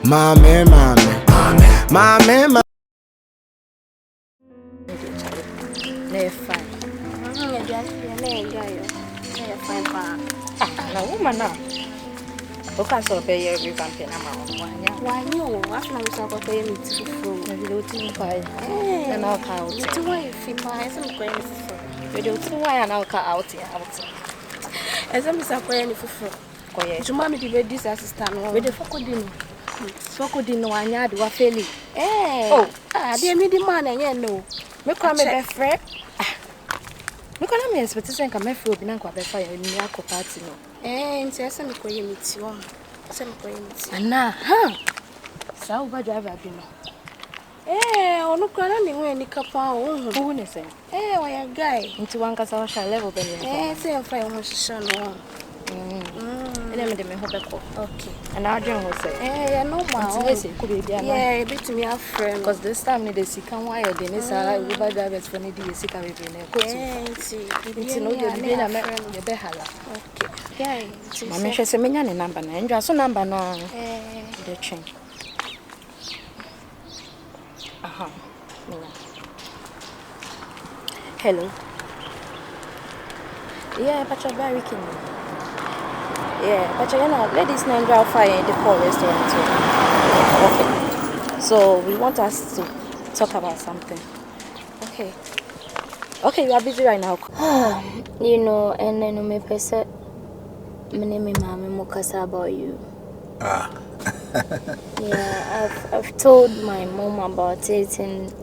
Mame, mame, mame, mame. Fine. Fine. Now, woman, now. Okay, so pay every campaign amount. Why, no, after I was out of paying it to food. I will think why. And I'll count. To why if you buy some grain for we do to why and I'll cut out here. As I'm disappointed for food. To mammy, the this assistant with the focodino. Focodino, and yard were failing. Oh, dear me, the man, and no. Me come a friend. Me come me expect to send a method in Uncle Fire in Yako party. And says some coin meets you. Some coins. And now, so bad driver, you know. Oh, no, can't any capa or bonus. Why a guy into one castle shall level the say a fire was shown. And then okay. And our general say, no, my could be a bit to me a friend, because this time they see come wire, then is a Uber drivers for any day sick of it. It's no good to be a man in the Behala. Okay. Mamma says a million number, and just a number now. The chain. Hello. Yeah, but you're very keen. Yeah, but you know, ladies name drive fire in the core restaurant too. Okay. So we want us to talk about something. Okay. Okay, you are busy right now. You know, and then me pesa my name is Mama Mukasa about you. Yeah, I've told my mom about it, and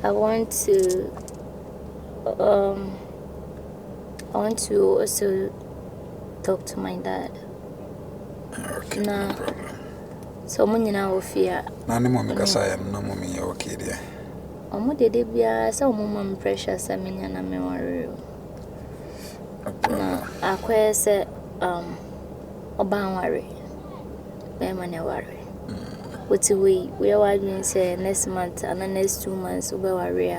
I want to also talk to my dad. Okay. Nah. So many now fear. Nani mama kasa no mama okay there. Omo dede bia say omo mama precious amenya na me worry. Na akwa say oban worry. Me man worry. What we are wondering say next month and the next 2 months we worry.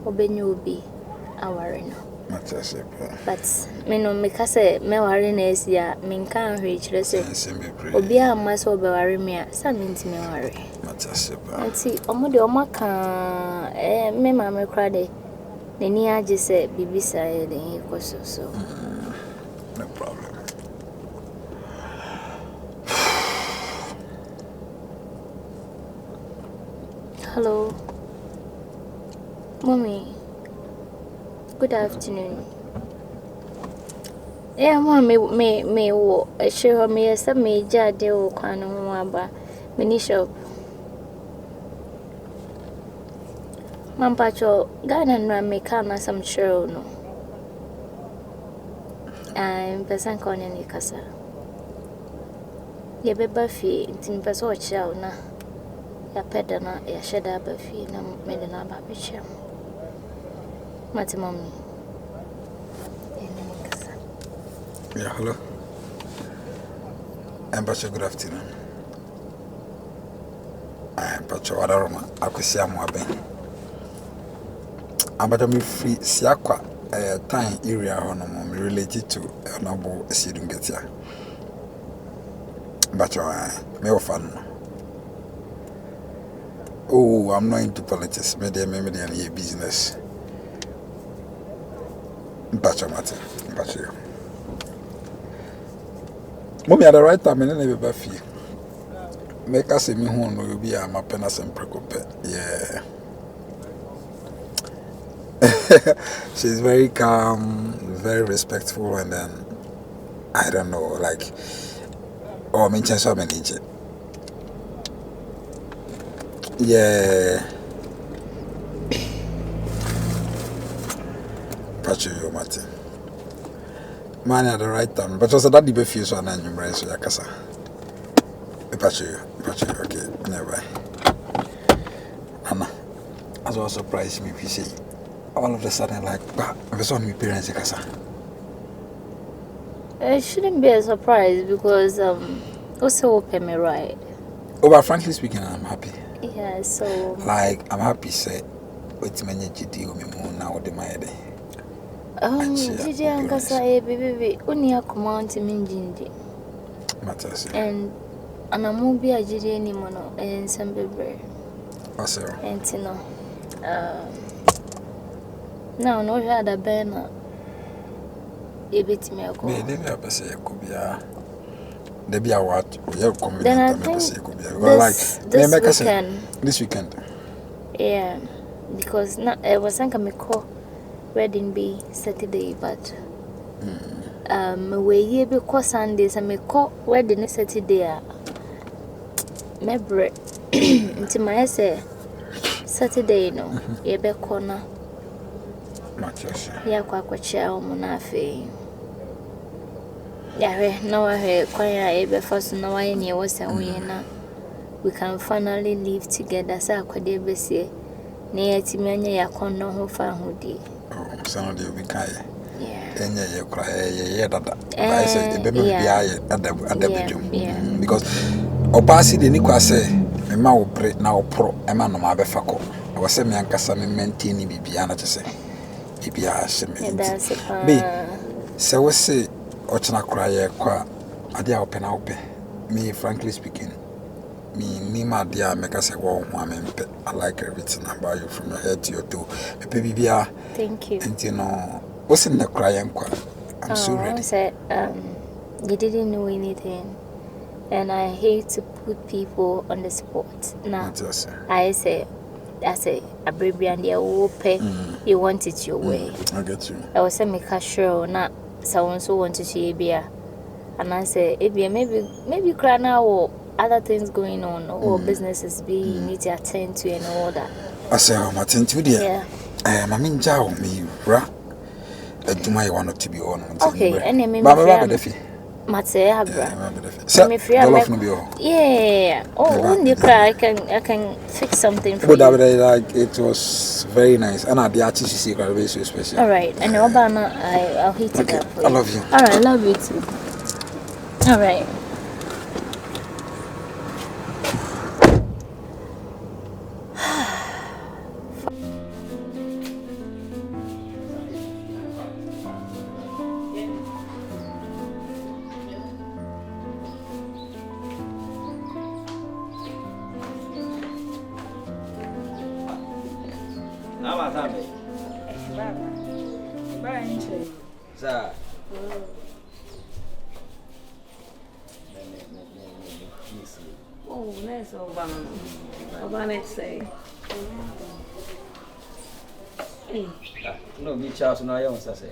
Obenye obi aware no. But me no me kase me worry na esia me nkan hwe kire say obi a ma so be worry me a sa me ntime worry. Anti omo de omo ka me ma me kra de nani age say bibisa e de koso so. No problem. Hello. Mommy. Good afternoon. Yeah, mom, me wo share me as a major deal can waba mini shop. Mampacho, garden ram me come some show no. I'm person calling any casa. Ye be buffy, tin person chow na. Ya pedana, ya shada buffy, na medana babicham. Mati mommy. Yeah, hello. Ambassador, good afternoon. I'm Pacho Adaroma, Akusia Mwabe. Ambassador, me free Siakwa, time area on related to Honorable Sidungetia. Pacho, me often. Oh, I'm not into politics. Maybe and business. Pacho Martin, Pacho. Mommy at the right time, and then never fear. Make us a me home will be a mapenas and precope. Yeah. She's very calm, very respectful, and then I don't know, like, oh, me chance so many. Yeah. Pacho, you, Martin. Man at the right time, but also that the best so and you embrace your casa. Pacho, okay, never. Anna, as well surprised me, if see, all of a sudden, like, I was on my parents' casa. It shouldn't be a surprise because also open me right. Oh, but frankly speaking, I'm happy. Yeah, so like I'm happy say wait many GD me now with my head. Gigi Ankasa baby, only a command to Minjindi. Matters. And anamu bi agire ni mo no ensem bebre ase entino now no hwa da ben na ebetimi akọ me dey be apese ekobia dey be what we come then I me think apese ekobia like this weekend yeah because na was think me call wedding be Saturday but we ye be call Sunday so me call wedding Saturday me bre nti my say Saturday no ye be call na matches ya kwa chia o na afi ya we na wa he kwan ya ye be first na wa ye ne wo se wo ye na we can finally live together sa akwade be se na ye ti me anya ya kon no ho fa ho di some of the we kai enye ye kra ye dada I say e be me bia ye adabedum because obasi de ni kwa say me ma wo bre na wo pro e ma no ma be fa ko wo say me ankasa me maintain bibia na che say bibia se me be se wo say o chena kra ye kwa ade a open na open me frankly speaking me ma dia make us say wo ho amempe I like everything about you from your head to your toe me bibia thank you and you know what's in the cry I'm so ready said you didn't know anything and I hate to put people on the spot now I say a baby and you want it your way I get you I was saying make sure not someone so want to see beer and I say maybe cry now or other things going on or businesses be need to attend to and all that I say I'm attend to dear I mean jaw me ra aduma you want to be on okay and me baba be Mate abra me free yeah oh you cry I can fix something for you like it was very nice and the artist you see very so special all right and Obama I'll hit it up for you. I love you all right I love you too all right Oh, that's Obama say. No, me Charles no I want to say.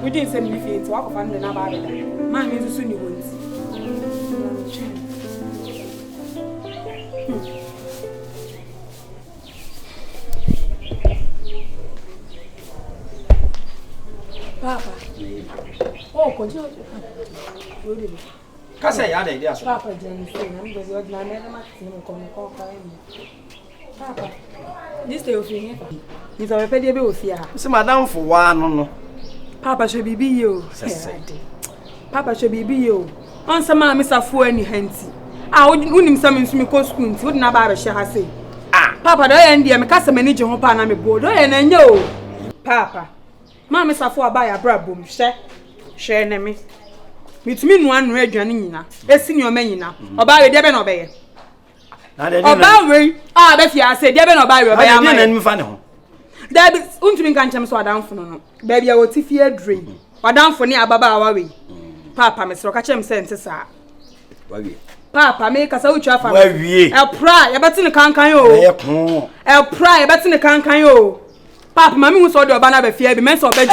We didn't send me feet, walk of under Nabada. Man is a sunny ones. Papa. Oh, continue. Kasa ya dey there so. Papa Jenny say, I'm going to never maximum come Papa. This day of here. He's a repair with here. See madam for one no. Papa should be you. Papa should be you. On some man, Mr. Fu any henty. I wouldn't him summons me co school, wouldn't about shall say. Ah, Papa, do I end the Macassa manager home pan me board, and yo. Papa, Mamma Mr. Fu buy a bra boom, share enemy. With me one red Janina, a senior menina, or buy a debon obey. About way, ah, Betty, I said, debon or buy your man. There be unto can't so down for no. Baby, I will fear dream. Or down for near Baba away. Papa, Mr. Catchem senses are. Papa, make us out your family. I'll pry a better can't yo. I'll pry a better can't yo. Papa, Mammy was ordered banana fear, the men saw bed.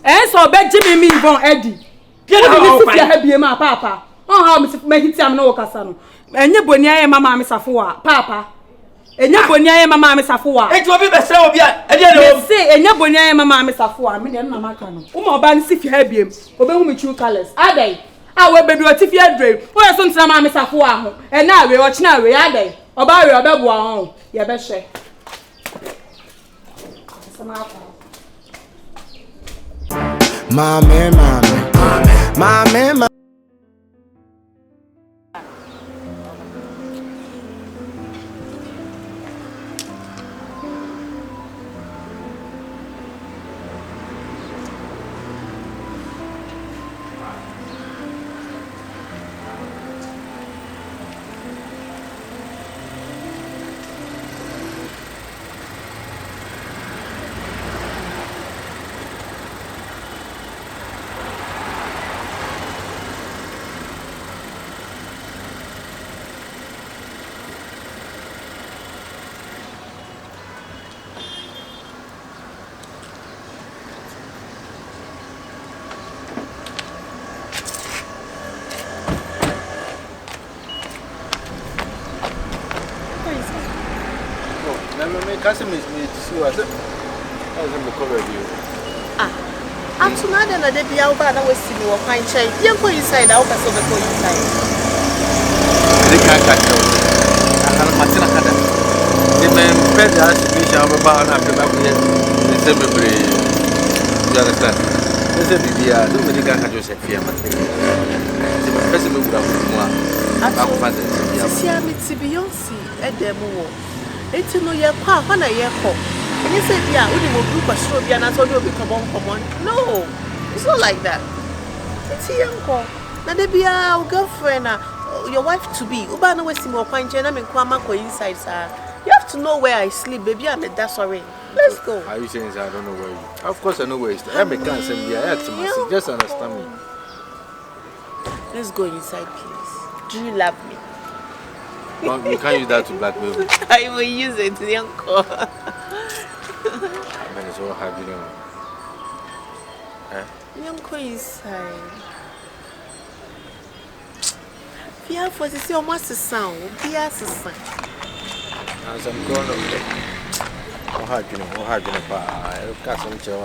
And so bed Jimmy me von Eddie. Get out of here, my papa. Oh, how Mr. Make it time no Cassano. And you bonia, Mamma, Miss Afua, Papa. Enya bonia mama me safoa enti obi be sra obi a e dey no say enya bonia mama me safoa me dey na maka no wo oba nsi fi ha biem obehu me true colors adai a we bedu otifi adre wo so ntra mama me safoa ho e na we o china we adai oba we obeboa ho ye be hwe Mame. Customers need to see us. As I'm cover you. I'm too mad and I be out and I was seeing your fine chain. You go inside, I'll pass over for inside. They can't catch you. I have Martina Kada. The man fed us to be shower bar after back here. The same brave. You understand? There's a BBR, nobody can catch yourself here. The person who would have more. I see, I'm Beyonce at the moon. It's no year park on a year call. And you said, yeah, we will group a show, and I told you become on. No, it's not like that. It's a young call. Now, there be our girlfriend, your wife to be. Ubana was more fine, and I'm in Kwamako inside, sir. You have to know where I sleep, baby. I'm at that sorry. Let's go. Are you saying I don't know where you? Of course, I know where you stay. I'm a cancer. Just understand me. Let's go inside, please. Do you love me? No, you can't use that to blackmail me. I will use it, the uncle. Man, it's all happening. The uncle inside. Fear for the see almost a sound. Fear is a sound. As I'm going to oh, happening. I'll cast some chair.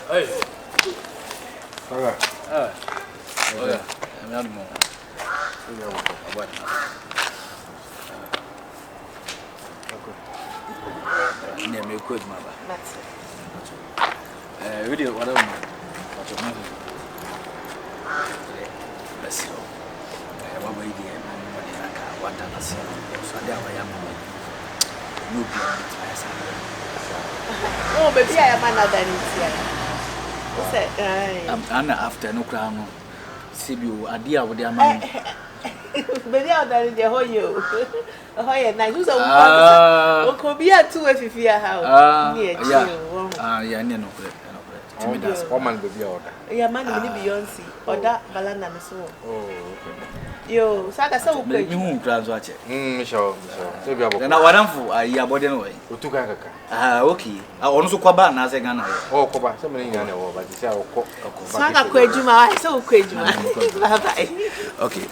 Hey. All right. Oh, yeah. I'm not more. Yeah, me quick, mama. That's it. Video, whatever. Let's go. I'm away there. What I say. So there I am. No oh, baby, I am another. What's that? Anna after no crown. See you, a dear with their man. Baby, I'll done the whole you. Oh, yeah, nice. Who's a could be a 2 if you house. Yeah, no, that's woman baby order. Yeah, man, Beyonce or that Balana. Oh, okay. Yo, Saka, so good. You transfer check. Sure. Then I want for a year body anyway. Okay. I also go back now, saying, oh, go back. Somebody in your but it's our cook. Saka, Quajuma, so Quajuma. Okay.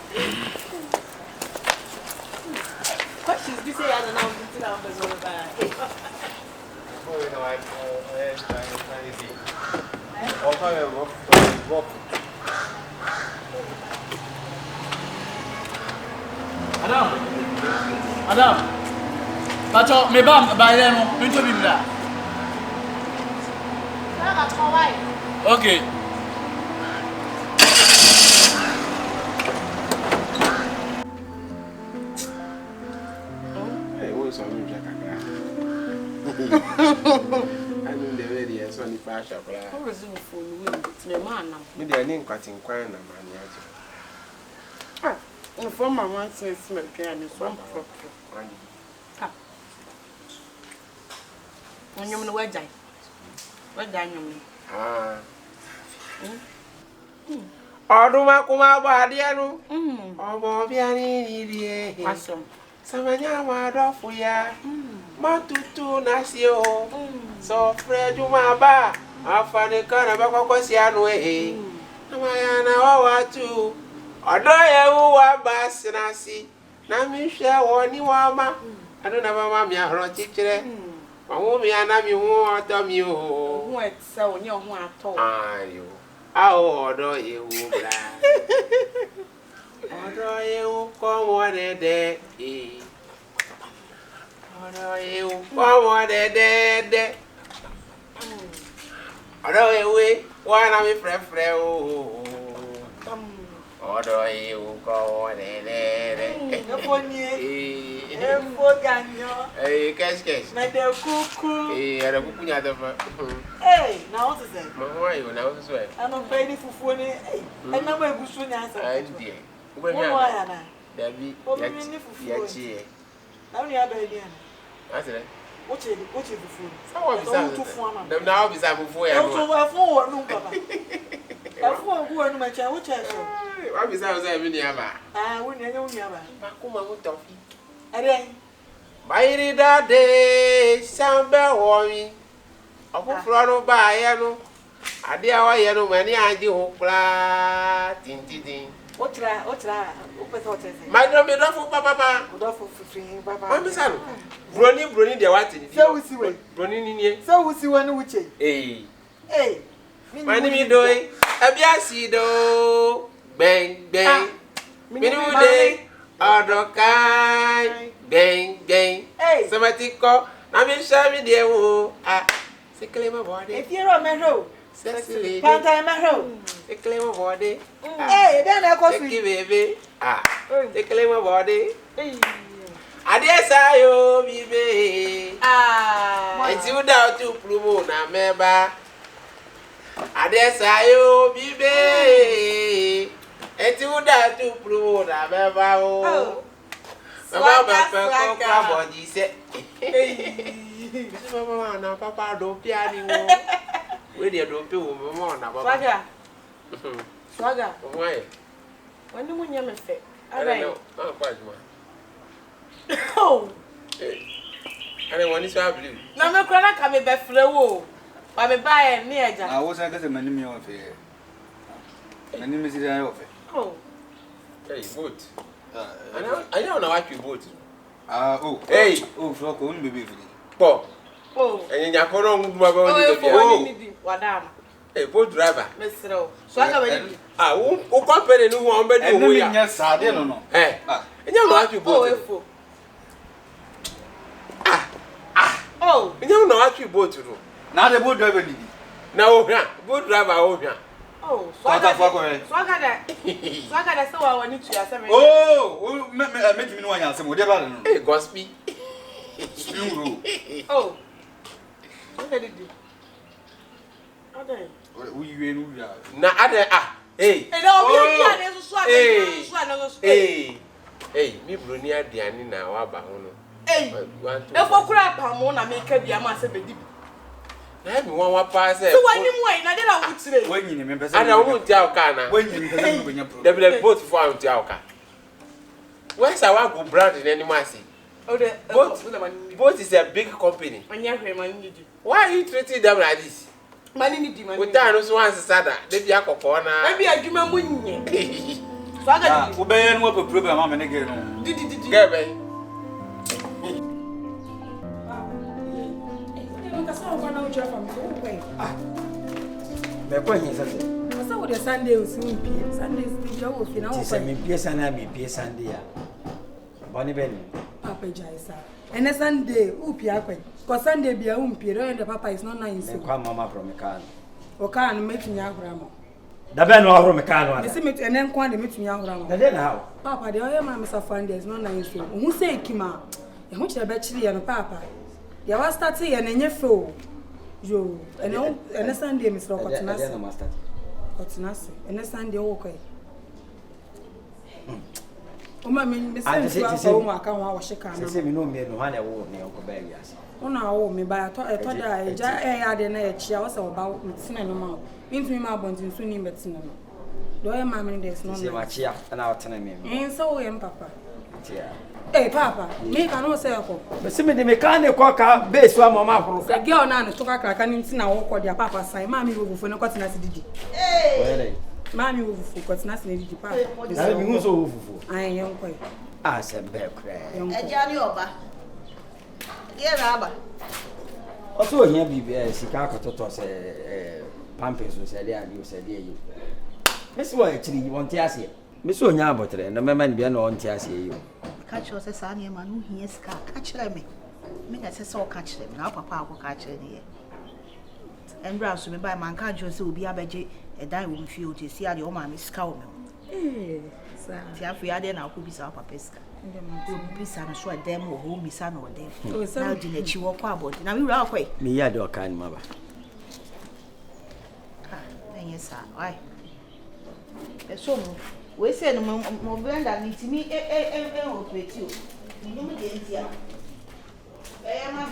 What should we say? I don't know. Madam, but me bam by then, into be that. Okay. Hey, what's on you, I mean, the lady is only fashion. How is it for you? The man, maybe I didn't quite inquire. The former one says, and it's one for when you're in the wedding. What done you? Oduma kuma badianu. Omo biani ni Awesome. Samanya wadofu ya. Matutu nasio. So Freduma ba. Afane kana bako kwasianu Namayana wa watu. Odoye uwa basi nasi. Namishe woni wama. Aduna mama mi ahoro chichire. Mamu mi anami hu otomi o. Hu etsa onye hu ato. Ayo. Awo odoye u bra. Odo you come on de. Odo you come on de. Odo you one of me frefre o. Odo you come on de. Efo ganyo. Cash. Na de kuku. Era kuku nya de fa. Na what is it? Mama you na what so. Ano pe ni fufuo ni na ma egusu nya asa. Ai die. Ugbe mi Mo ya na. Dabi. Ya chi. Na ni aba ni ana. Asere. Oche fufuo. Sawa bisa. Tu fu ama. Dem na bisa fufuo ya no. So afo wo nu papa. Afo wo nu ma cha wo cha so. Wa bisa o say mi ni aba. Wo ni anya wo ni aba. Ba ko ma mo tofi. Are Bayiri dade sambe womi. Ofufuro no ba ye no. Ade a wa ye no mani anje ho kla tintin. Otra o pesa otra se. Ma do me do fu papa. Do fu fifin papa. Ma mi sa no. Broni de wa tin. Se wo si we. Broni ni ni. Se wo si we ni wuche. Mani mi do e. Abia si do. Bang. Mini wude. Odokai. Gang. Samatiko. Na mi sha mi de wo. Sekele ma body. If you ro me ro. Sexy. Panta me ro. Sekele ma body. Den na ko Sexy baby. Sekele ma body. Ade sayo bibe. Enti uda tu plumo na meba. Ade sayo bibe. Enti uda tu plumo na meba o. Mama pe ko body se. Mama na papa do piani wo. We dey do pe wo mama na papa. Swaga. Why? Wani munya me fe. Alright. Ah, kwa juma. Oh. Are wani so blue. Na me kra na ka me be frɛ wo. Ba me ba e me eja. Wo sa ka se mani mi o fe. Mani mi si ya o fe. Oh. Hey, boat. I know na what you boat. Hey. Flo ko unu bebe fi. Po. Oh. Enya kono ngu ba ba ni bia. Oh, ni wadam. Hey, boat driver. Mesro. Swaga ba ni. O company no ho be di wo ya. Enya sa de no. Enya na what you boat. Oh, efo. Oh. Enya na what you boat no. Na de boat driver ni. Na o hwa. Boat driver o hwa. Oh, Swaga fa ko re. Swaga da se wa wani tu ya se me. Oh, me jimi no anya se mo de ba no. Hey, gospel. Spring. Oh. What did you? Ade. We no ya. Na ade hey. Hey, no bi ade so so ade. Hey, mi broni aduane na wa ba ho no. Hey. Efo kura pamo na me ka bia ma se be di. Na mi wan wa pa se. So wani mu ai na de na wutire. Wanyi ni me pese. Ada wo ti awka na. Wanyi ni pese mo benya pro. Double boat for am ti awka. Where's our go brand in any mercy? Oh, the boat is a big company. Why are you treating them like this? Money. We tell us once sada. They be akoko na. Maybe I give my money. So I got to be no problem am na get no. Did. Get me. Me kwa hin sase. Asa wo de Sunday o si mpie. Sunday si bia wo fi na wo. Ti se me pie sana me pie Sunday a. Boni ben. Papa Jaisa. Ene Sunday u pie akwa. Ko Sunday bia u mpie. No the papa is not nice. Me kwa mama from Mekan. O ka no metunya ahora mo. Da be no ahoro Mekan no. Ese metu ene nkwa de metunya ahora mo. Da de na how? Papa de oye mama sa Sunday is not nice. Hu say kima. E hu kire be kire ye no papa. Ya wa start ye na nye fo. Yo, ene Sunday Mr. Okotinase. Ade no master. Okotinase. Ene Sunday wo kai. O ma me say so o ma ka ho a wo sheka na. Say me no me no ha na wo ne ko ba wi ase. Ona wo me ba to da eja ya de na ye chia wo se wo ba mtina no ma. Ntumi ma bontin so ni metina no. Do ye ma me des no. Say ma chia na wo tena me. So wo ye papa. Chia. Hey papa, me ka no say ko. Be se me de mechanic ko ka base wa mama afro. Se girl na no to ka kraka ni ntina wo ko dia papa sai ma mi wo fo no kwatina se didi. Hey. Ma mi wo fo kwatina se didi papa. Na mi hu so wo fufu. Ai yen ko. Ah se be kra. Eja ni oba. Ye na aba. O so hia bibia sika akototo se pampers so se le ani o se le yi. Mesi wa echiri won ti ase. Me so nya abotre no mema bia no onti ase yi o. Catch us say na ma no hie ska. Catch me. Me na say so catch them. Na papa akọ catch ne. Embra so me buy man catch you say obi abeje e dan wo mfie o je si ade o ma me ska o me. Sa. Ti afu ya de na akọ bi sa papa ska. Ndem bisa na so dem wo ho mi sa na o dem. Na di na chi wo kwa abodi. Na me wura akọ e. Me ya de o kan ma ba. Yes, why? So, we say no mo blender ni ti mi operate you. Ni mo de ntia. Ma